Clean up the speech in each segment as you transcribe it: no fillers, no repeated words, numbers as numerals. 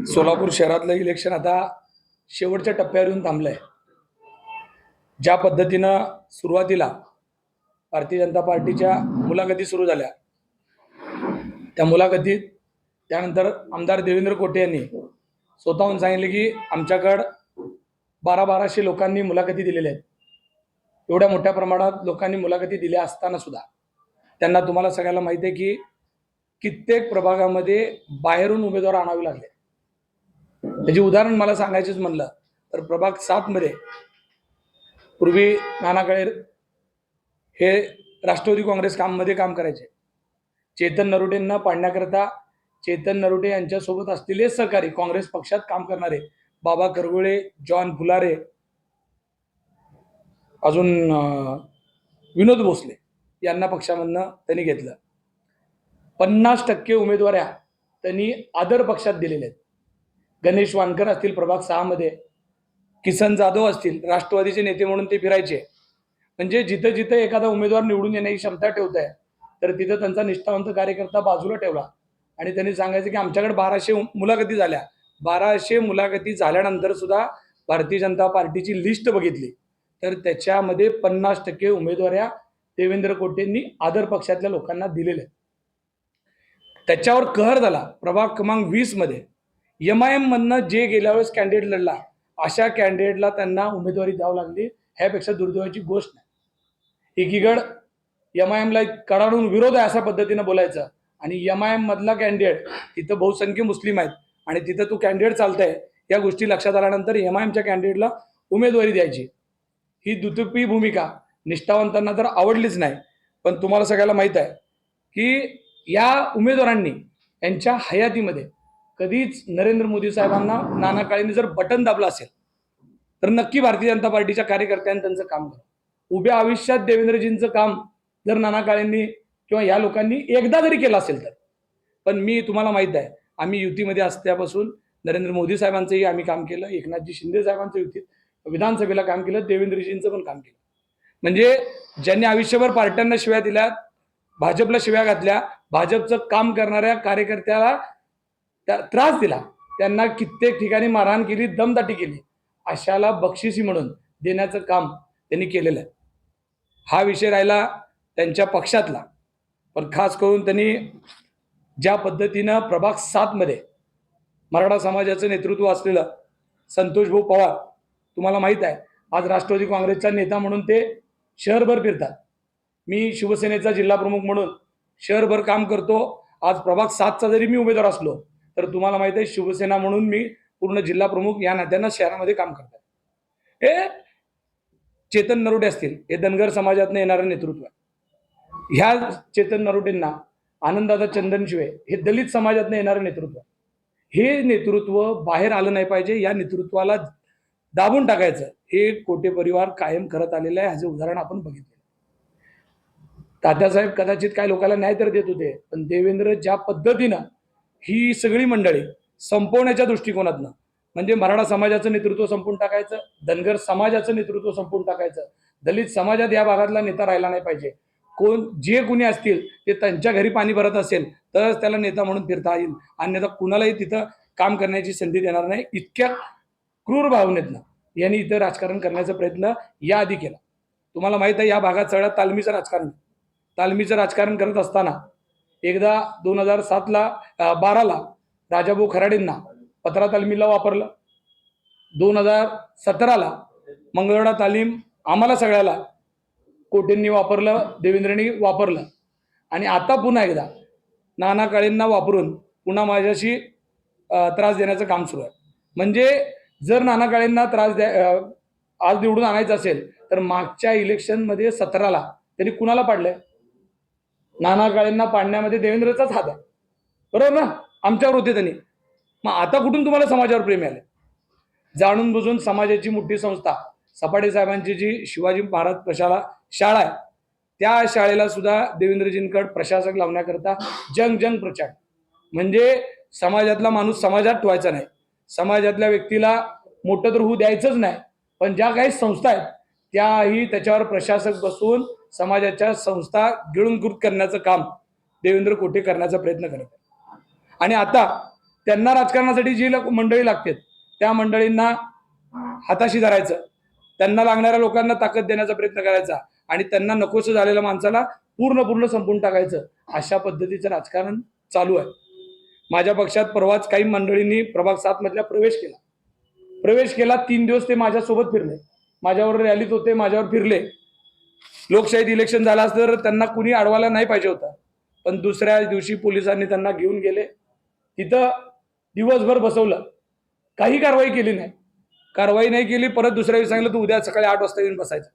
सोलापूर शहरातलं इलेक्शन आता शेवटच्या टप्प्यावर येऊन थांबलंय. ज्या पद्धतीनं सुरुवातीला भारतीय जनता पार्टीच्या मुलाखती सुरू झाल्या, त्या मुलाखतीत त्यानंतर आमदार देवेंद्र कोटे यांनी स्वतःहून सांगितले की आमच्याकडं 1200 लोकांनी मुलाखती दिलेल्या आहेत. एवढ्या मोठ्या प्रमाणात लोकांनी मुलाखती दिल्या असताना सुद्धा त्यांना, तुम्हाला सगळ्याला माहिती आहे की कित्येक प्रभागामध्ये बाहेरून उमेदवार आणावे लागले. त्याचे उदाहरण मला सांगायचंच म्हणलं तर प्रभाग 7 मध्ये पूर्वी नाना काळे हे राष्ट्रवादी काँग्रेस मध्ये काम करायचे. चेतन नरोटेंना पाडण्याकरता चेतन नरोटे यांच्यासोबत असलेले सहकारी काँग्रेस पक्षात काम करणारे बाबा करगुळे, जॉन फुलारे, अजून विनोद भोसले यांना पक्षामधनं त्यांनी घेतलं. 50% उमेदवाऱ्या त्यांनी आदर पक्षात दिलेल्या आहेत. गणेश वानकर असतील प्रभाग 6 मध्ये, किसन जाधव असतील, राष्ट्रवादीचे नेते म्हणून ते फिरायचे. म्हणजे जिथं जिथं एखादा उमेदवार निवडून येण्याची क्षमता ठेवत आहे तर तिथं त्यांचा निष्ठावंत कार्यकर्ता बाजूला ठेवला आणि त्यांनी सांगायचं की आमच्याकडे 1200 मुलाखती झाल्या. 1200 मुलाखती झाल्यानंतर सुद्धा भारतीय जनता पार्टीची लिस्ट बघितली तर त्याच्यामध्ये 50% उमेदवाऱ्या देवेंद्र कोटेंनी आदर पक्षातल्या लोकांना दिलेल्या. त्याच्यावर कहर झाला. प्रभाग क्रमांक 20 मध्ये MIM मधनं जे गेल्या वेळेस कॅन्डिडेट लढला अशा कॅन्डिडेटला त्यांना उमेदवारी द्यावी लागली. ह्यापेक्षा दुर्दैवाची गोष्ट नाही. एकीकडे MIM ला कडाडून विरोध आहे अशा पद्धतीनं बोलायचं आणि MIM मधला कॅन्डिडेट तिथं बहुसंख्य मुस्लिम आहेत आणि तिथं तू कॅन्डिडेट चालतंय, या गोष्टी लक्षात आल्यानंतर MIMच्या कॅन्डिडेटला उमेदवारी द्यायची. ही दुतर्फी भूमिका निष्ठावंतांना तर आवडलीच नाही. पण तुम्हाला सगळ्याला माहित आहे की या उमेदवारांनी यांच्या हयातीमध्ये कधीच नरेंद्र मोदी साहेबांना, नाना काळेंनी जर बटन दाबलं असेल तर नक्की भारतीय जनता पार्टीच्या कार्यकर्त्यांनी त्यांचं काम केलं. उभ्या आयुष्यात देवेंद्रजींचं काम जर नाना काळेंनी किंवा या लोकांनी एकदा जरी केलं असेल तर, पण मी तुम्हाला माहित आहे आम्ही युतीमध्ये असल्यापासून नरेंद्र मोदी साहेबांचंही आम्ही काम केलं, एकनाथजी शिंदे साहेबांचं युतीत विधानसभेला काम केलं, देवेंद्रजींचं पण काम केलं. म्हणजे ज्यांनी आयुष्यभर पार्ट्यांना शिव्या दिल्या, भाजपला शिव्या घातल्या, भाजपचं काम करणाऱ्या कार्यकर्त्याला त्रास दिला, त्यांना कित्येक ठिकाणी मारहाण केली, दमदाटी केली, अशाला बक्षिसी म्हणून देण्याचं काम त्यांनी केलेलं आहे. हा विषय राहिला त्यांच्या पक्षातला. पण खास करून त्यांनी ज्या पद्धतीनं प्रभाग 7 मध्ये मराठा समाजाचं नेतृत्व असलेलं संतोष भाऊ पवार, तुम्हाला माहित आहे आज राष्ट्रवादी काँग्रेसचा नेता म्हणून ते शहरभर फिरतात. मी शिवसेनेचा जिल्हा प्रमुख म्हणून शहरभर काम करतो. आज प्रभाग 7चा जरी मी उमेदवार असलो तर तुम्हाला माहित आहे शिवसेना म्हणून मी पूर्ण जिल्हा प्रमुख या नात्यानं शहरामध्ये काम करतात. हे चेतन नरोटे असतील, हे धनगर समाजातनं येणारं नेतृत्व आहे. ह्या चेतन नरोटेंना आनंददादा चंदनशिवे हे दलित समाजातनं येणारं नेतृत्व. हे नेतृत्व बाहेर आलं नाही पाहिजे, या नेतृत्वाला दाबून टाकायचं हे कोटे परिवार कायम करत आलेलं आहे. ह्याचे उदाहरण आपण बघितले. तात्यासाहेब कदाचित काही लोकांना न्याय तर देत होते, पण देवेंद्र ज्या पद्धतीनं ही सगळी मंडळी संपवण्याच्या दृष्टिकोनातनं, म्हणजे मराठा समाजाचं नेतृत्व संपून टाकायचं, धनगर समाजाचं नेतृत्व संपून टाकायचं, दलित समाजात या भागातला नेता राहिला नाही पाहिजे, कोण जे कोणी असतील ते त्यांच्या घरी पाणी भरत असेल तरच त्याला नेता म्हणून फिरता येईल, अन्यथा कुणालाही तिथं काम करण्याची संधी देणार नाही. इतक्या क्रूर भावनेतनं यांनी इथं राजकारण करण्याचा प्रयत्न याआधी केला. तुम्हाला माहित आहे या भागात सगळ्यात तालमीचं राजकारण करत असताना एकदा 2012ला राजाभाऊ खराडेंना पत्रा तालमीला वापरलं. 2017ला मंगळवेढा तालीम आम्हाला सगळ्याला कोटेंनी वापरलं, देवेंद्रनी वापरलं आणि आता पुन्हा एकदा नाना काळेंना वापरून पुन्हा माझ्याशी त्रास देण्याचं काम सुरू आहे. म्हणजे जर नाना काळेंना त्रास आज निवडून आणायचं असेल तर मागच्या इलेक्शनमध्ये 17ला त्यांनी कुणाला पाडलंय? नाना काळेंना पाडण्यामध्ये देवेंद्रचाच हात आहे, बरोबर ना? आमच्यावर होते त्यांनी. मग आता कुठून तुम्हाला समाजावर प्रेम आले? जाणून बुजून समाजाची मोठी संस्था सपाटे साहेबांची जी शिवाजी महाराज प्रशाला शाळा आहे, त्या शाळेला सुद्धा देवेंद्रजींकडे प्रशासक लावण्याकरता जंग प्रचार. म्हणजे समाजातला माणूस समाजात ठेवायचा नाही, समाजातल्या व्यक्तीला मोठं तर होऊ द्यायचंच नाही, पण ज्या काही संस्था आहेत त्याही त्याच्यावर प्रशासक बसून समाजाच्या संस्था गिळूनकृत करण्याचं काम देवेंद्र कोटे करण्याचा प्रयत्न करत आहे. आणि आता त्यांना राजकारणासाठी जी मंडळी लागतात त्या मंडळींना हाताशी धरायचं, त्यांना लागणाऱ्या लोकांना ताकद देण्याचा प्रयत्न करायचा आणि त्यांना नकोसं झालेल्या माणसाला पूर्ण संपवून टाकायचं, अशा पद्धतीचं राजकारण चालू आहे. माझ्या पक्षात परवाच काही मंडळींनी प्रभाग 7 मधल्या प्रवेश केला 3 दिवस ते माझ्यासोबत फिरले, माझ्यावर रॅलीत होते, माझ्यावर फिरले. लोकशाहीत इलेक्शन झालं असतं तर त्यांना कुणी अडवायला नाही पाहिजे होतं, पण दुसऱ्या दिवशी पोलिसांनी त्यांना घेऊन गेले, तिथं दिवसभर बसवलं, काही कारवाई नाही केली. परत दुसऱ्या दिवशी सांगितलं तू उद्या सकाळी 8 वाजता येऊन बसायचं.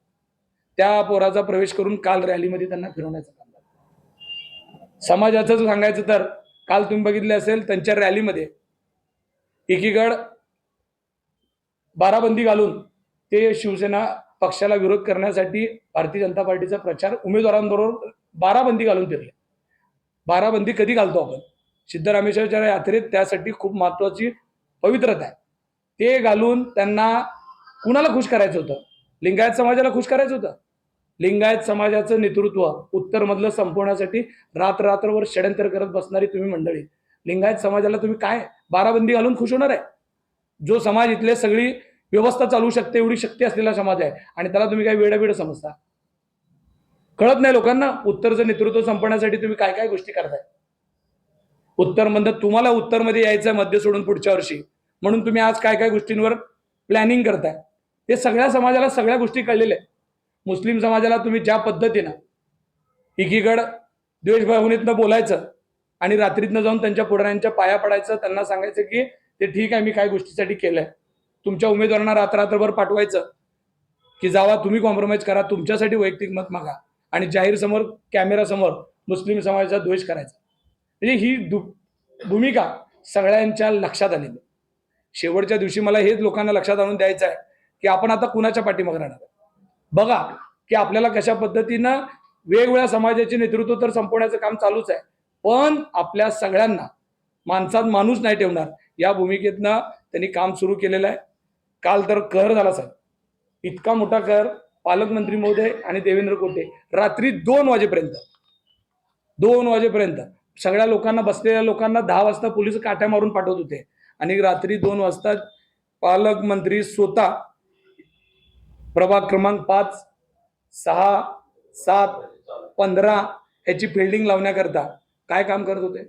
त्या पोराचा प्रवेश करून काल रॅलीमध्ये त्यांना फिरवण्याचं काम झालं. समाजाचं सांगायचं तर काल तुम्ही बघितले असेल त्यांच्या रॅलीमध्ये एकीकडे बाराबंदी घालून ते शिवसेना पक्षाला विरोध करण्यासाठी भारतीय जनता पार्टीचा प्रचार उमेदवारांबरोबर बाराबंदी घालून फिरले. बाराबंदी कधी घालतो आपण? सिद्धरामेश्वरच्या यात्रेत त्यासाठी खूप महत्वाची पवित्रता आहे. ते घालून त्यांना कुणाला खुश करायचं होतं? लिंगायत समाजाला खुश करायचं होतं. लिंगायत समाजाचं नेतृत्व उत्तरमधलं संपवण्यासाठी रात्रभर षड्यंत्र करत बसणारी तुम्ही मंडळी, लिंगायत समाजाला तुम्ही काय बाराबंदी घालून खुश होणार आहे? जो समाज इथले सगळी व्यवस्था चालू शकते एवढी शक्ती असलेला समाज आहे आणि त्याला तुम्ही काय वेडा समजता? कळत नाही लोकांना उत्तरचं नेतृत्व संपवण्यासाठी तुम्ही काय काय गोष्टी करताय. तुम्हाला उत्तरमध्ये यायचं मध्य सोडून पुढच्या वर्षी, म्हणून तुम्ही आज काय काय गोष्टींवर प्लॅनिंग करताय. ते सगळ्या समाजाला सगळ्या गोष्टी कळलेल्या आहेत. मुस्लिम समाजाला तुम्ही ज्या पद्धतीनं एकीकडं द्वेषभावनेतनं बोलायचं आणि रात्रीतनं जाऊन त्यांच्या पुढाऱ्यांच्या पाया पडायचं, त्यांना सांगायचं की ते ठीक आहे मी काय गोष्टीसाठी केलंय, तुमच्या उमेदवारांना रात्रभर पाठवायचं की जावा तुम्ही कॉम्प्रोमाइज करा, तुमच्यासाठी वैयक्तिक मत मागा आणि जाहीर समोर कॅमेरासमोर मुस्लिम समाजाचा द्वेष करायचा. म्हणजे ही भूमिका सगळ्यांच्या लक्षात आलेली. शेवटच्या दिवशी मला हेच लोकांना लक्षात आणून द्यायचं आहे की आपण आता कुणाच्या पाठीमागे राहणार. बघा की आपल्याला कशा पद्धतीनं वेगवेगळ्या समाजाचे नेतृत्व तर संपवण्याचं काम चालूच आहे, पण आपल्या सगळ्यांना माणसात माणूस नाही ठेवणार या भूमिकेतनं त्यांनी काम सुरू केलेलं आहे. काल तर कहर झाला साहेब, इतका मोठा कहर. पालकमंत्री महोदय आणि देवेंद्र कोटे रात्री 2 वाजेपर्यंत सगळ्या लोकांना, बसलेल्या लोकांना 10 वाजता पोलीस काट्या मारून पाठवत होते आणि रात्री 2 वाजता पालकमंत्री स्वतः प्रभाग क्रमांक 5, 6, 7, 15 याची फिल्डिंग लावण्याकरता काय काम करत होते.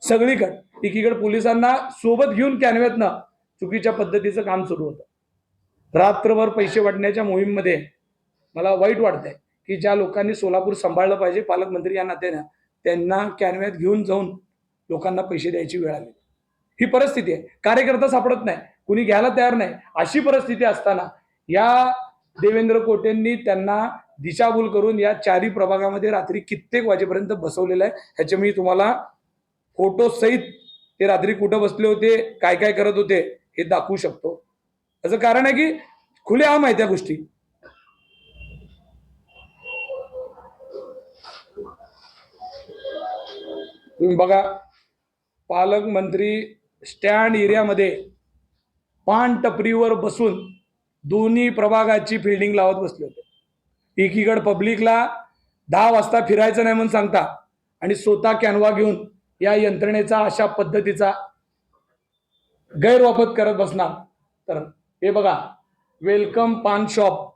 सगळीकडे एकीकडे पोलिसांना सोबत घेऊन कॅनव्यातनं चुकीच्या पद्धतीचं काम सुरू होतं. रात्रभर पैसे वाटण्याच्या मोहीममध्ये मला वाईट वाटतंय की ज्या लोकांनी सोलापूर सांभाळलं पाहिजे पालकमंत्री या नात्यानं, त्यांना कॅनव्यात घेऊन जाऊन लोकांना पैसे द्यायची वेळ आली. ही परिस्थिती आहे. कार्यकर्ता सापडत नाही, कुणी घ्यायला तयार नाही. अशी परिस्थिती असताना या देवेंद्र कोटेंनी त्यांना दिशाभूल करून या 4 प्रभागामध्ये रात्री कित्येक वाजेपर्यंत बसवलेलं आहे. ह्याचे मी तुम्हाला फोटो सहित ते रात्री कुठं बसले होते, काय काय करत होते हे दाखवू शकतो. त्याचं कारण आहे की खुलेआम आहे त्या गोष्टी. तुम्ही बघा, पालकमंत्री स्टँड एरियामध्ये पान टपरीवर बसून दोन्ही प्रभागाची फिल्डिंग लावत बसले होते. एकीकडे पब्लिकला 10 वाजता फिरायचं नाही म्हणून सांगता आणि स्वतः कॅनवा घेऊन या यंत्रणेचा अशा पद्धतीचा गैरवापर करत बसणार. तर हे बघा, वेलकम पान शॉप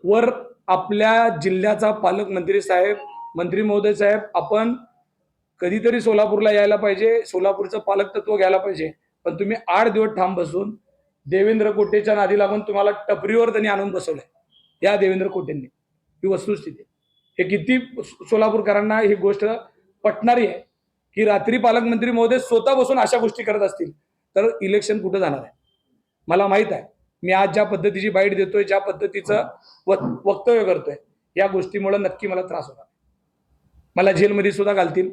वर आपल्या जिल्ह्याचा पालकमंत्री साहेब, मंत्री महोदय साहेब, आपण कधीतरी सोलापूरला यायला पाहिजे, सोलापूरचं पालकत्व घ्यायला पाहिजे. पण तुम्ही 8 दिवस ठाम बसून देवेंद्र कोटेच्या नादी लागून तुम्हाला टपरीवर त्यांनी आणून बसवलंय. या देवेंद्र कोटेंनी, ही वस्तुस्थिती. हे किती सोलापूरकरांना ही गोष्ट पटणारी आहे की रात्री पालकमंत्री महोदय स्वतः बसून अशा गोष्टी करत असतील तर इलेक्शन कुठं जाणार आहे? मला माहित आहे, मी आज ज्या पद्धतीची बाईट देतोय, ज्या पद्धतीचं वक्तव्य करतोय, या गोष्टीमुळे नक्की मला त्रास होणार. मला जेलमध्ये सुद्धा घालतील,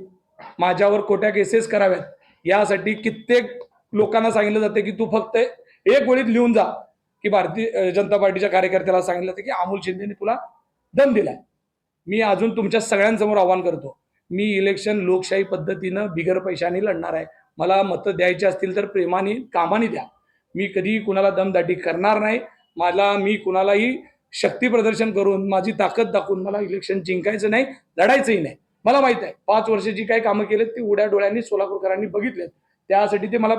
माझ्यावर खोट्या केसेस कराव्यात यासाठी कित्येक लोकांना सांगितलं जाते की तू फक्त एक वेळीत लिहून जा की भारतीय जनता पार्टीच्या कार्यकर्त्याला सांगितलं जातं की अमोल शिंदेने तुला दम दिलाय. मी अजून तुमच्या सगळ्यांसमोर आव्हान करतो, मी इलेक्शन लोकशाही पद्धतीनं बिगर पैशाने लढणार आहे. मला मतं द्यायची असतील तर प्रेमाने कामाने द्या. मी कधी कुणाला दमदाटी करणार नाही. मी कुणालाही शक्ती प्रदर्शन करून माझी ताकद दाखवून मला इलेक्शन जिंकायचं नाही, लढायचंही नाही. मला माहित आहे 5 वर्षाची काय कामं केलेत ती उड्या डोळ्यांनी सोलापूरकरांनी बघितलेत. त्यासाठी ते मला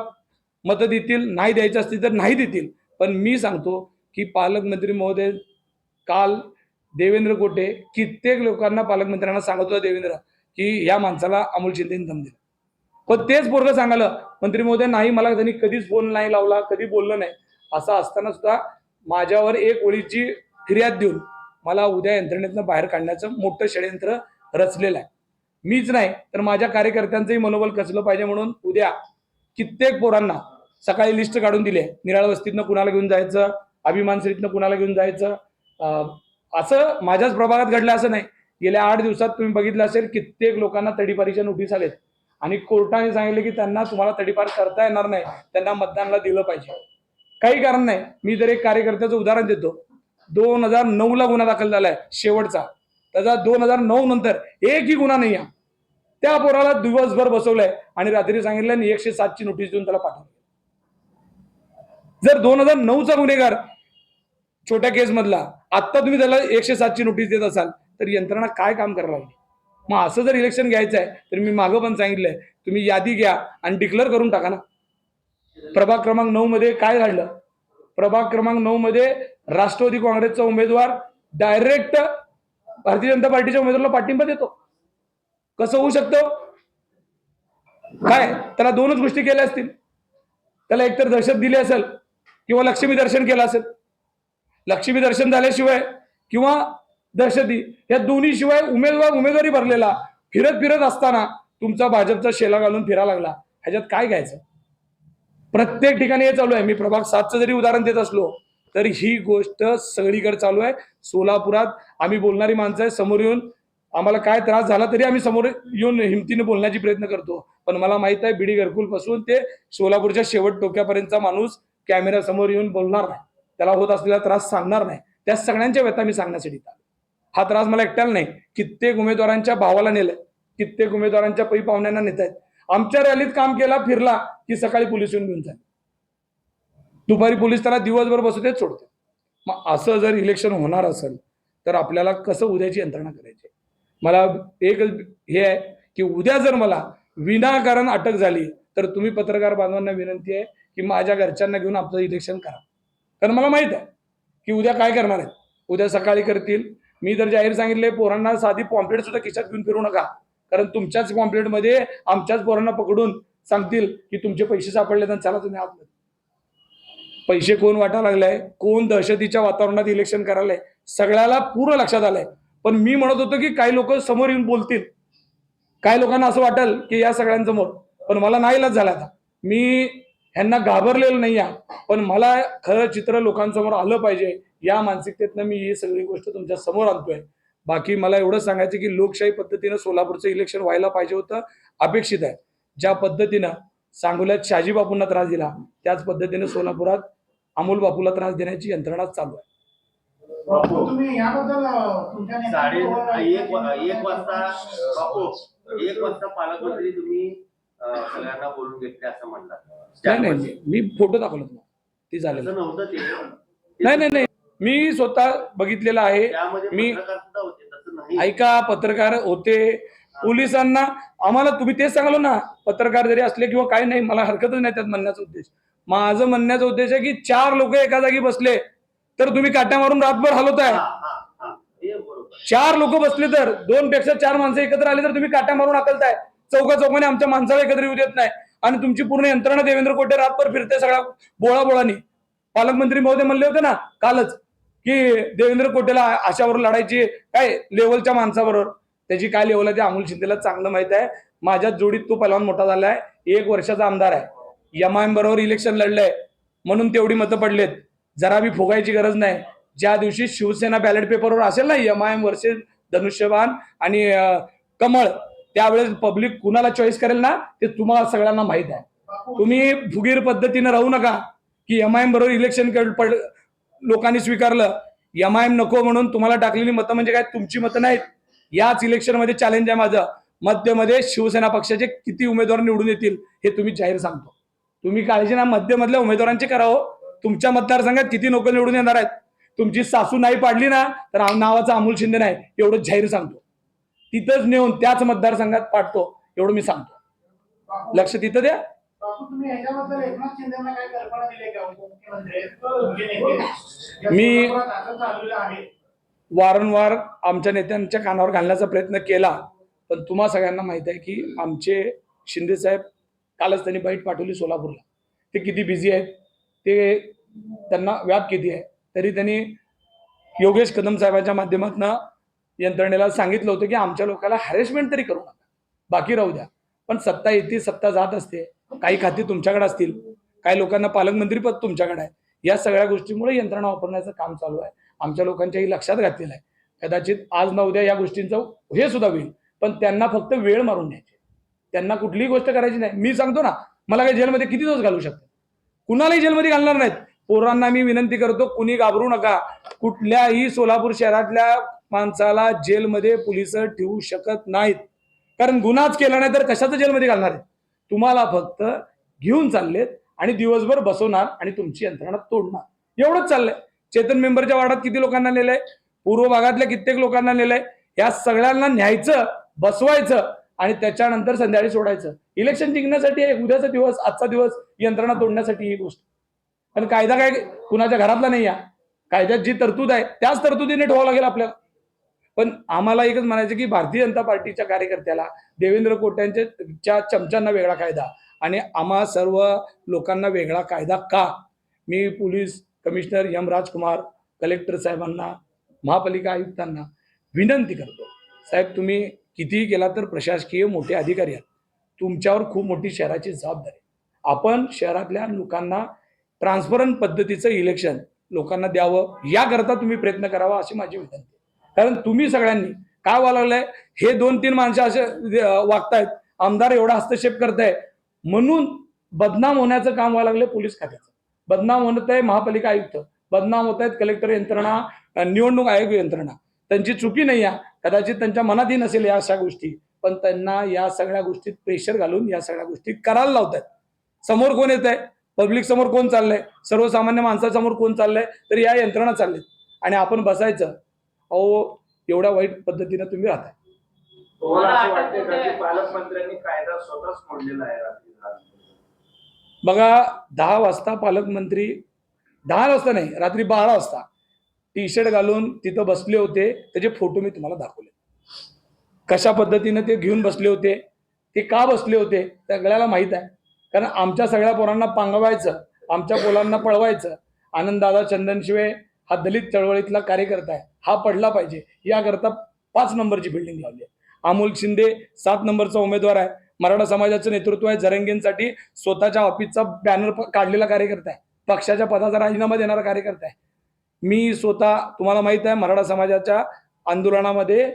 मतं देतील, नाही द्यायचं असतील तर नाही देतील. पण मी सांगतो की पालकमंत्री महोदय काल देवेंद्र कोटे कित्येक लोकांना पालकमंत्र्यांना सांगत होता देवेंद्र की या माणसाला अमोल शिंदेने दम दिला. पण तेच पोरगं सांगायला मंत्री महोदय नाही, मला त्यांनी कधीच फोन नाही लावला, कधी बोललं नाही. असं असताना सुद्धा माझ्यावर एक ओळीची फिर्याद देऊन मला उद्या यंत्रणेतनं बाहेर काढण्याचं मोठं षडयंत्र रचलेलं आहे. मीच नाही तर माझ्या कार्यकर्त्यांचंही मनोबल कसलं पाहिजे म्हणून उद्या कित्येक पोरांना सकाळी लिस्ट काढून दिली आहे. निराळ वस्तीतनं कुणाला घेऊन जायचं, अभिमानश्रीतनं कुणाला घेऊन जायचं. असं माझ्याच प्रभागात घडलं असं नाही. गेल्या 8 दिवसात तुम्ही बघितलं असेल कित्येक लोकांना तडीपारीच्या नोटीस आलेत आणि कोर्टाने सांगितले की त्यांना तुम्हाला तडीपार करता येणार नाही, त्यांना मतदानाला दिलं पाहिजे. काही कारण नाही. मी जर एक कार्यकर्त्याचं उदाहरण देतो. 2009ला गुन्हा दाखल झालाय शेवटचा, त्याचा 2009 नंतर एकही गुन्हा नाही आहे. त्या पोराला दिवसभर बसवलंय आणि रात्री सांगितलं 107ची नोटीस देऊन त्याला पाठवलं. जर 2009चा गुन्हेगार छोट्या केस मधला आता तुम्ही त्याला 107ची नोटीस देत असाल तर यंत्रणा काय काम करायला लागली. मग असं जर इलेक्शन घ्यायचं आहे तर मी मागं पण सांगितलंय, तुम्ही यादी घ्या आणि डिक्लेअर करून टाका ना. प्रभाग क्रमांक 9 मध्ये काय घडलं? प्रभाग क्रमांक 9 मध्ये राष्ट्रवादी काँग्रेसचा उमेदवार डायरेक्ट भारतीय जनता पार्टीच्या उमेदवाराला पाठिंबा देतो. कसं होऊ शकतं? काय त्याला दोनच गोष्टी केल्या असतील. त्याला एकतर दहशत दिली असेल किंवा लक्ष्मी दर्शन केलं असेल. लक्ष्मी दर्शन झाल्याशिवाय किंवा दहशती या दोन्ही शिवाय उमेदवारी भरलेला फिरत फिरत असताना तुमचा भाजपचा शेला घालून फिरायला लागला, ह्याच्यात काय घ्यायचं? प्रत्येक ठिकाणी हे चालू आहे. मी प्रभाग 7चं जरी उदाहरण देत असलो तर ही गोष्ट सगळीकडे चालू आहे. सोलापुरात आम्ही बोलणारी माणसं आहे, समोर येऊन आम्हाला काय त्रास झाला तरी आम्ही समोर येऊन हिमतीने बोलण्याची प्रयत्न करतो. पण मला माहित आहे बीडी घरकुल पासून ते सोलापूरच्या शेवट टोक्यापर्यंतचा माणूस कॅमेरा समोर येऊन बोलणार नाही, त्याला होत असलेला त्रास सांगणार नाही. त्या सगळ्यांच्या व्यथा मी सांगण्यासाठी हा त्रास मला एकट्याला नाही, कित्येक उमेदवारांच्या भावाला नेलंय, कित्येक उमेदवारांच्या पै पाहुण्यांना नेत आहेत. आमच्या रॅलीत काम केला, फिरला की सकाळी पोलीस येऊन घेऊन जाईल, दुपारी पोलीस त्याला दिवसभर बसू देत सोडते. मग असं जर इलेक्शन होणार असेल तर आपल्याला कसं उद्याची यंत्रणा करायची? मला एक हे आहे की उद्या जर मला विनाकारण अटक झाली तर तुम्ही पत्रकार बांधवांना विनंती आहे की माझ्या घरच्यांना घेऊन आपलं इलेक्शन करा. कारण मला माहित आहे की उद्या काय करणार आहेत. उद्या सकाळी करतील. मी जर जाहीर सांगितले पोरांना साधी पॉम्पलेट सुद्धा खिशात घेऊन फिरू नका, कारण तुमच्याच पॉम्पलेटमध्ये आमच्याच पोरांना पकडून सांगतील की तुमचे पैसे सापडले तर चला तुम्ही आतमध्ये. पैसे कोण वाटायला लागलाय, कोण दहशतीच्या वातावरणात इलेक्शन करायलाय, सगळ्याला पूर्ण लक्षात आलंय. पण मी म्हणत होतो की काही लोक समोर येऊन बोलतील, काही लोकांना असं वाटेल की या सगळ्यांसमोर, पण मला नाही इलाज झाला. आता मी ह्यांना घाबरलेलं नाही आहे, पण मला खरं चित्र लोकांसमोर आलं पाहिजे या मानसिकतेतनं मी ही सगळी गोष्ट तुमच्या समोर आणतोय. बाकी मला एवढं सांगायचं की लोकशाही पद्धतीनं सोलापूरचं इलेक्शन व्हायला पाहिजे होतं, अपेक्षित आहे. ज्या पद्धतीनं सांगोल्यात शाजी बापूंना त्रास दिला त्याच पद्धतीने सोलापुरात अमोल बापूला त्रास देण्याची यंत्रणा चालू आहे. तुम्ही याबद्दल एक वाजता पालकमंत्री तुम्ही सगळ्यांना बोलून घेतले असं म्हणतात. नाही, मी फोटो दाखवला तुम्हाला, ती झालं नव्हतं ते. नाही, मी स्वतः बघितलेलं आहे. मी ऐका, पत्रकार होते, पोलिसांना आम्हाला तुम्ही तेच सांगलो ना, पत्रकार जरी असले किंवा काही नाही, मला हरकतच नाही त्यात म्हणण्याचा उद्देश. माझं म्हणण्याचा उद्देश आहे की 4 लोक एका जागी बसले तर तुम्ही काट्या मारून रातभर हलवताय. 4 लोक बसले तर 2 पेक्षा 4 माणसं एकत्र आले तर तुम्ही काट्या मारून हाकलताय. चौकाने आमच्या माणसाला एकत्र येऊ देत नाही आणि तुमची पूर्ण यंत्रणा देवेंद्र कोटे रातभर फिरते सगळ्या बोळाबोळानी. पालकमंत्री महोदय म्हणले होते ना कालच की देवेंद्र कोटेला अशावर लढायची काय लेवलच्या माणसाबरोबर. त्याची काय लेवल आहे ते अमोल शिंदेला चांगलं माहित आहे. माझ्या जोडीत तो पहिलवान मोठा झालाय, 1 वर्षाचा आमदार आहे, एमआयएम बरोबर इलेक्शन लढलंय म्हणून तेवढी मतं पडलेत. जरा बी फुगायची गरज नाही. ज्या दिवशी शिवसेना बॅलेट पेपरवर असेल ना एमआयएम वर्सेस धनुष्यबाण आणि कमळ, त्यावेळेस पब्लिक कुणाला चॉईस करेल ना ते तुम्हाला सगळ्यांना माहित आहे. तुम्ही फुगीर पद्धतीने राहू नका की एमआयएम बरोबर इलेक्शन लोकांनी स्वीकारलं, एमआयएम नको म्हणून तुम्हाला टाकलेली मतं म्हणजे काय तुमची मतं नाहीत. याच इलेक्शन मध्ये चॅलेंज आहे माझं. मध्यमध्ये शिवसेना पक्षाचे किती उमेदवार निवडून येतील हे तुम्ही जाहीर सांगतो. तुम्ही काळजी ना मध्यमधल्या उमेदवारांची करावं. तुमच्या मतदारसंघात किती लोक निवडून येणार आहेत? तुमची सासू नाही पाडली ना तर नावाचा अमोल शिंदे नाही एवढं जाहीर सांगतो. तिथंच नेऊन त्याच मतदारसंघात पाडतो एवढं मी सांगतो. लक्ष तिथं द्या. बापू, तुम्ही ह्याच्याबद्दल एकनाथ शिंदेना काय कल्पना दिली का उपमुख्यमंत्री आहेत, तुमचे नेते? मी- असं चाललेलं आहे. वारंवार आमच्या नेत्यांच्या कानावर घालण्याचा प्रयत्न केला, पण तुम्हा सगळ्यांना माहित आहे की आमचे शिंदे साहेब कालच त्यांनी बाईट पाठवली सोलापूरला. ते किती बिझी आहेत, ते त्यांना व्याप किती आहे, तरी त्यांनी योगेश कदम साहेबांच्या माध्यमातून यंत्रणेला सांगितलं होतं की आमच्या लोकांना हॅरेसमेंट तरी करू नका, बाकी राहू द्या. पण सत्ता येते, सत्ता जात असते. काही खाती तुमच्याकडे असतील, काही लोकांना पालकमंत्री पद तुमच्याकडे आहे. या सगळ्या गोष्टीमुळे यंत्रणा वापरण्याचं काम चालू आहे. आमच्या लोकांच्याही लक्षात घातलेलं आहे. कदाचित आज ना उद्या या गोष्टींचं हे सुद्धा होईल, पण त्यांना फक्त वेळ मारून द्यायची. त्यांना कुठलीही गोष्ट करायची नाही. मी सांगतो ना, मला काही जेलमध्ये किती दिवस घालू शकतात, कुणालाही जेलमध्ये घालणार नाहीत. पोरांना मी विनंती करतो, कुणी घाबरू नका. कुठल्याही सोलापूर शहरातल्या माणसाला जेलमध्ये पोलिस ठेवू शकत नाहीत, कारण गुन्हाच केला नाही तर कशाचं जेलमध्ये घालणार आहे. तुम्हाला फक्त घेऊन चाललेत आणि दिवसभर बसवणार आणि तुमची यंत्रणा तोडणार, एवढंच चाललंय. चेतन मेंबरच्या वार्डात किती लोकांना नेलंय, पूर्व भागातल्या कित्येक लोकांना नेलंय. या सगळ्यांना न्यायचं, बसवायचं आणि त्याच्यानंतर संध्याकाळी सोडायचं. इलेक्शन जिंकण्यासाठी आहे, उद्याचा दिवस, आजचा दिवस यंत्रणा तोडण्यासाठी ही गोष्ट. पण कायदा काय कुणाच्या घरातला नाही आहे. कायद्यात जी तरतूद आहे त्याच तरतुदीने ठेवावं लागेल आपल्याला. पण आम्हाला एकच म्हणायचं की भारतीय जनता पार्टीच्या कार्यकर्त्याला, देवेंद्र कोट्यांच्या चमच्यांना वेगळा कायदा आणि आम्हा सर्व लोकांना वेगळा कायदा का? मी पोलीस कमिशनर एम राजकुमार, कलेक्टर साहेबांना, महापालिका आयुक्तांना विनंती करतो, साहेब तुम्ही कितीही केला तर प्रशासकीय मोठे अधिकारी आहेत, तुमच्यावर खूप मोठी शहराची जबाबदारी आहे. आपण शहरातल्या लोकांना ट्रान्सपरंट पद्धतीचं इलेक्शन लोकांना द्यावं, याकरता तुम्ही प्रयत्न करावा अशी माझी विनंती आहे. कारण तुम्ही सगळ्यांनी काय व्हायला हे 2-3 माणसं असे वागतायत, आमदार एवढा हस्तक्षेप करताय म्हणून बदनाम होण्याचं काम व्हायला लागलं. पोलीस खात्याचं बदनाम होत आहे, महापालिका आयुक्त बदनाम होत आहेत, कलेक्टर यंत्रणा, निवडणूक आयोग यंत्रणा. त्यांची चुकी नाही आहे, कदाचित त्यांच्या मनातही नसेल या अशा गोष्टी, पण त्यांना या सगळ्या गोष्टीत प्रेशर घालून या सगळ्या गोष्टी करायला लावतात. समोर कोण येत आहे, पब्लिक समोर कोण चाललंय, सर्वसामान्य माणसासमोर कोण चाललंय, तर या यंत्रणा चाललेत आणि आपण बसायचं. अहो एवढ्या वाईट पद्धतीने तुम्ही राहताय. तुम्हाला असं वाटतं का की पालकमंत्र्यांनी कायदा स्वतःच मोडलेला आहे रात्री? बघा, 10 वाजता पालकमंत्री, 10 वाजता नाही, रात्री 12 वाजता टी शर्ट घालून तिथं बसले होते. त्याचे फोटो मी तुम्हाला दाखवले, कशा पद्धतीने ते घेऊन बसले होते, ते का बसले होते सगळ्याला माहित आहे. कारण आमच्या सगळ्या पोरांना पांगवायचं, आमच्या पोरांना पळवायचं. आनंददादा चंदनशिवे हा दलित चळवळीतला कार्यकर्ता आहे, हा पडला पाहिजे याकरता 5 नंबरची बिल्डिंग लावली आहे. अमोल शिंदे 7 नंबरचा उमेदवार आहे, मराठा समाजाचं नेतृत्व आहे, जरंगेंसाठी स्वतःच्या ऑफिसचा बॅनर काढलेला कार्यकर्ता आहे, पक्षाच्या पदाचा राजीनामा देणारा कार्यकर्ता आहे. मी स्वतः, तुम्हाला माहित आहे, मराठा समाजाच्या आंदोलनामध्ये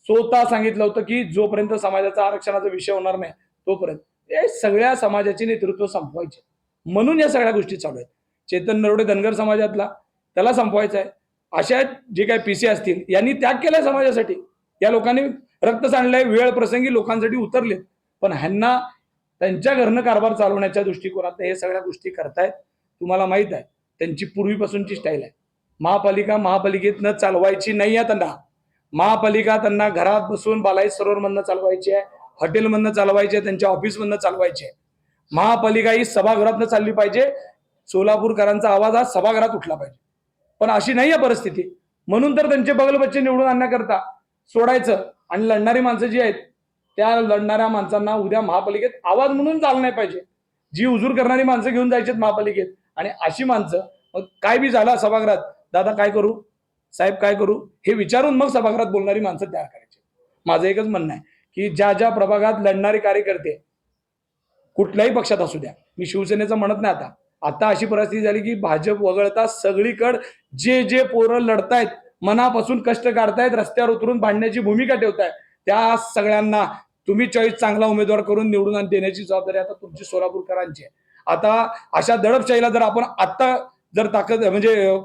स्वतः सांगितलं होतं की जोपर्यंत समाजाचा आरक्षणाचा विषय होणार नाही तोपर्यंत हे सगळ्या समाजाचे नेतृत्व संपवायचे, म्हणून या सगळ्या गोष्टी चालू आहेत. चेतन नरवडे धनगर समाजातला, त्याला संपवायचं आहे. अशा जे काही पीसी असतील यांनी त्याग केलाय समाजासाठी, या लोकांनी रक्त सांडलंय, वेळ प्रसंगी लोकांसाठी उतरलेत, पण ह्यांना त्यांच्या घरनं कारभार चालवण्याच्या दृष्टिकोनात हे सगळ्या गोष्टी करतायत. तुम्हाला माहित आहे त्यांची पूर्वीपासूनची स्टाईल आहे. महापालिकेतनं चालवायची नाही आहे त्यांना. महापालिका त्यांना घरात बसून बालाई सरोवरमधनं चालवायची आहे, हॉटेलमधनं चालवायची आहे, त्यांच्या ऑफिसमधनं चालवायची आहे. महापालिका ही सभागृहातनं चालली पाहिजे. सोलापूरकरांचा आवाज हा सभागृहात उठला पाहिजे, पण अशी नाही आहे परिस्थिती. म्हणून तर त्यांचे बगलबच्चे निवडून आणण्याकरता सोडायचं आणि लढणारी माणसं जी आहेत त्या लढणाऱ्या माणसांना उद्या महापालिकेत आवाज म्हणून चालू नाही पाहिजे. जी हुजूर करणारी माणसं घेऊन जायची महापालिकेत, आणि अशी माणसं मग काय बी झाला सभागृहात, दादा काय करू, साहेब काय करू, हे विचारून मग सभागृहात बोलणारी माणसं तयार करायची. माझं एकच म्हणणं आहे की ज्या ज्या प्रभागात लढणारे कार्यकर्ते कुठल्याही पक्षात असू द्या, मी शिवसेनेचं म्हणत नाही, आता अशी परिस्थिती झाली की भाजप वगळता सगळीकडे जे पोरं लढतायत, मनापासून कष्ट काढतायत, रस्त्यावर उतरून भांडण्याची भूमिका ठेवतायत, त्या सगळ्यांना तुम्ही चॉईस चांगला उमेदवार करून निवडून देण्याची जबाबदारी आता तुमची सोलापूरकरांची आहे. आता अशा दडपशाहीला जर आपण आत्ता जर ताकद म्हणजे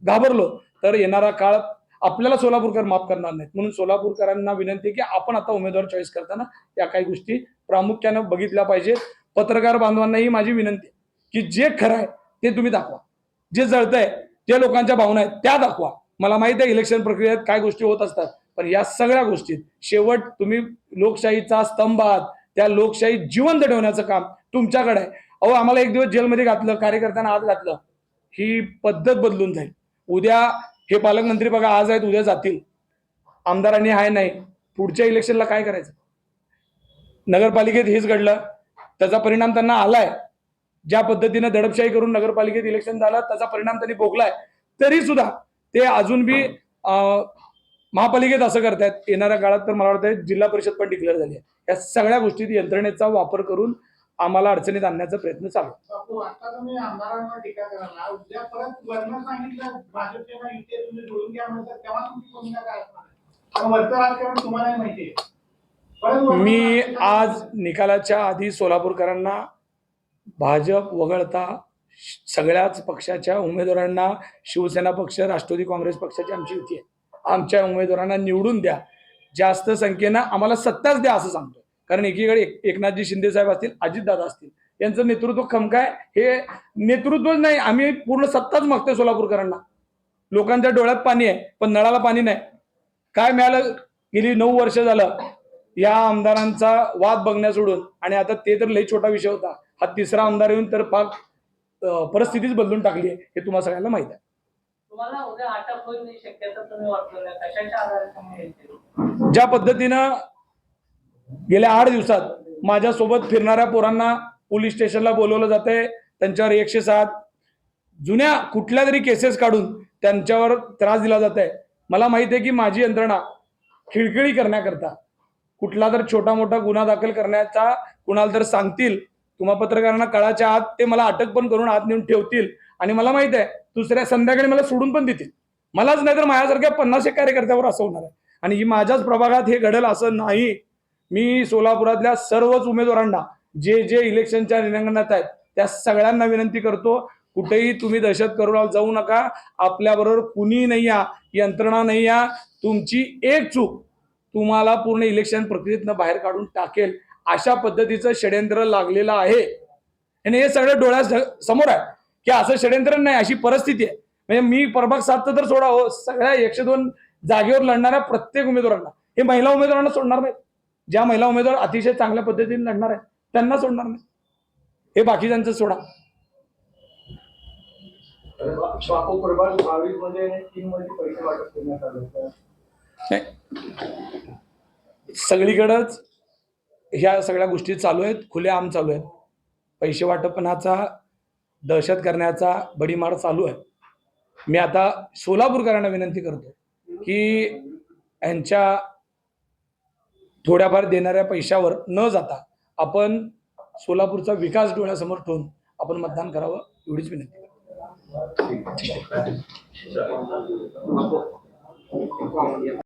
घाबरलो तर येणारा काळ आपल्याला सोलापूरकर माफ करणार नाहीत. म्हणून सोलापूरकरांना विनंती की आपण आता उमेदवार चॉईस करताना या काही गोष्टी प्रामुख्याने बघितल्या पाहिजे. पत्रकार बांधवांनाही माझी विनंती की जे खरं आहे ते तुम्ही दाखवा, जे जळतंय, जे लोकांच्या भावना आहेत त्या दाखवा. मला माहिती आहे इलेक्शन प्रक्रियेत काय गोष्टी होत असतात, पण या सगळ्या गोष्टीत शेवट तुम्ही लोकशाहीचा स्तंभ आहात, त्या लोकशाही जिवंत ठेवण्याचं काम तुमच्याकडे आहे. अहो, आम्हाला एक दिवस जेलमध्ये घातलं, कार्यकर्त्यांना आत घातलं, ही पद्धत बदलून जाईल. उद्या हे पालकमंत्री बघा, आज आहेत उद्या जातील, आमदारांनी हाय नाही, पुढच्या इलेक्शनला काय करायचं? नगरपालिकेत हेच घडलं, त्याचा परिणाम त्यांना आलाय. ज्या पद्धतीने दडपशाही करून नगरपालिकेत इलेक्शन झालं त्याचा परिणाम त्यांनी भोगलाय. तरी सुद्धा ते अजून बी महापालिकेत असं करतायत. येणाऱ्या काळात तर मला वाटतं जिल्हा परिषद पण डिक्लेअर झाली आहे. या सगळ्या गोष्टीत यंत्रणेचा वापर करून आम्हाला अडचणीत आणण्याचा प्रयत्न चालू आहे. बापू, आता तुम्ही आमदारांवर टीका करायला, उद्या परत वर्ण सांगितलं भाजपच्या युती तुम्ही जोडून घ्या म्हणतात, तेव्हा तुमची भूमिका काय असणार आहे? कारण वरचं राजकारण तुम्हालाही माहिती आहे. परत वर्ण मी सांगितलं- आज निकालाच्या आधी सोलापूरकरांना भाजप वगळता सगळ्याच पक्षाच्या उमेदवारांना, शिवसेना पक्ष, राष्ट्रवादी काँग्रेस पक्षाची आमची युती आहे, आमच्या उमेदवारांना निवडून द्या, जास्त संख्येनं आम्हाला सत्ताच द्या असं सांगतो. कारण एकीकडे एकनाथजी शिंदे साहेब असतील, अजितदादा असतील, यांचं नेतृत्व खमकाय. हे नेतृत्वच नाही, आम्ही पूर्ण सत्ताच मागतोय सोलापूरकरांना. लोकांच्या डोळ्यात पाणी आहे पण नळाला पाणी नाही. काय मिळालं? गेली 9 वर्ष झालं या आमदारांचा वाद बघण्या सोडून, आणि आता ते तर लई छोटा विषय होता, हा तिसरा आमदार येऊन तर पाक परिस्थितीच बदलून टाकली आहे, हे तुम्हाला सगळ्यांना माहित आहे. तुम्हाला उद्या अटक होईल ही शक्यता तुम्ही वर्तवल्या, कशाच्या आधारे तुम्ही हे केलं? ज्या पद्धतीनं गेल्या 8 दिवसात माझ्यासोबत फिरणाऱ्या पोरांना पोलीस स्टेशनला बोलवलं जातंय, त्यांच्यावर 107 जुन्या कुठल्या तरी केसेस काढून त्यांच्यावर त्रास दिला जात आहे. मला माहिती आहे की माझी यंत्रणा खिळखिळी करण्याकरता कुठला तर छोटा मोठा गुन्हा दाखल करण्याचा कुणाला तर सांगतील, तुम्हा पत्रकारांना कळाच्या आत ते मला अटक पण करून आत नेऊन ठेवतील, आणि मला माहित आहे दुसऱ्या संध्याकाळी मला सोडून पण देतील. मलाच नाही तर माझ्यासारख्या 50 कार्यकर्त्यावर असं होणार आहे. आणि ही माझ्याच प्रभागात हे घडेल असं नाही. मी सोलापुरातल्या सर्वच उमेदवारांना जे जे इलेक्शनच्या रिंगणात आहेत त्या सगळ्यांना विनंती करतो, कुठेही तुम्ही दहशत करू जाऊ नका. आपल्याबरोबर कुणी नाही या, यंत्रणा नाही या. तुमची एक चूक तुम्हाला पूर्ण इलेक्शन प्रक्रियेतनं बाहेर काढून टाकेल, अशा पद्धतीचं षड्यंत्र लागलेलं आहे. आणि हे सगळं डोळ्यासमोर आहे की असं षड्यंत्र नाही, अशी परिस्थिती आहे. म्हणजे मी प्रभाग 7 तर सोडा हो, सगळ्या 102 जागेवर लढणाऱ्या प्रत्येक उमेदवारांना, हे महिला उमेदवारांना सोडणार नाही. ज्या महिला उमेदवार अतिशय चांगल्या पद्धतीने लढणार आहेत त्यांना सोडणार नाही, हे बाकीच्यांचं सोडा. बापू, प्रभाग 22 मध्ये 3 मध्ये पैसे वाटप करण्यात आले होते. सगळीकडंच ह्या सगळ्या गोष्टी चालू आहेत, खुलेआम चालू आहेत. पैसे वाटपनाचा, दहशत करण्याचा बडीमार चालू आहे. मी आता सोलापूरकरांना विनंती करतो की यांच्या थोड्याफार देणाऱ्या पैशावर न जाता आपण सोलापूरचा विकास डोळ्यासमोर ठेवून आपण मतदान करावं, एवढीच विनंती. ठीक आहे.